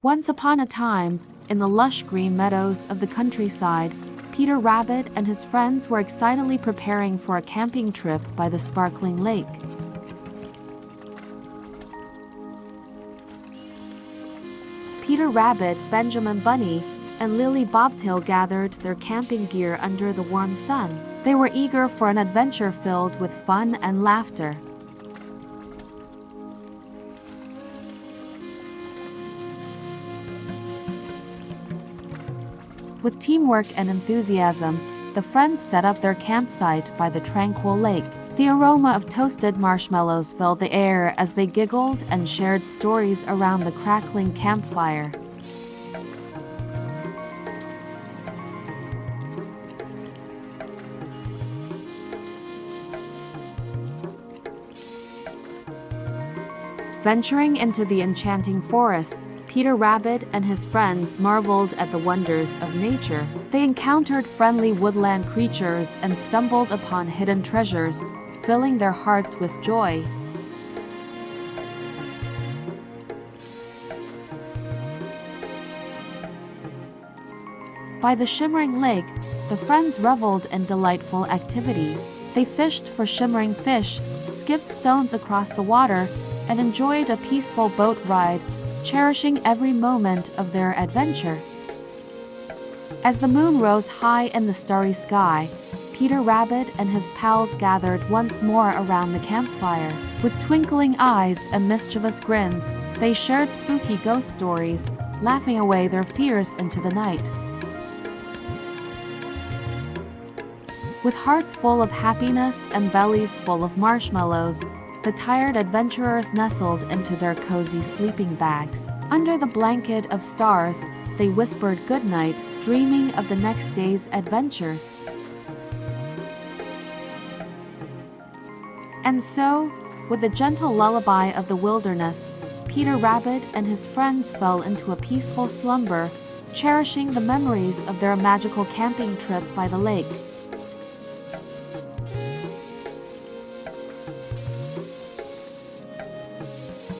Once upon a time, in the lush green meadows of the countryside, Peter Rabbit and his friends were excitedly preparing for a camping trip by the sparkling lake. Peter Rabbit, Benjamin Bunny, and Lily Bobtail gathered their camping gear under the warm sun. They were eager for an adventure filled with fun and laughter. With teamwork and enthusiasm, the friends set up their campsite by the tranquil lake. The aroma of toasted marshmallows filled the air as they giggled and shared stories around the crackling campfire. Venturing into the enchanting forest, Peter Rabbit and his friends marveled at the wonders of nature. They encountered friendly woodland creatures and stumbled upon hidden treasures, filling their hearts with joy. By the shimmering lake, the friends reveled in delightful activities. They fished for shimmering fish, skipped stones across the water, and enjoyed a peaceful boat ride, cherishing every moment of their adventure. As the moon rose high in the starry sky, Peter Rabbit and his pals gathered once more around the campfire. With twinkling eyes and mischievous grins, they shared spooky ghost stories, laughing away their fears into the night. With hearts full of happiness and bellies full of marshmallows, the tired adventurers nestled into their cozy sleeping bags. Under the blanket of stars, they whispered goodnight, dreaming of the next day's adventures. And so, with the gentle lullaby of the wilderness, Peter Rabbit and his friends fell into a peaceful slumber, cherishing the memories of their magical camping trip by the lake.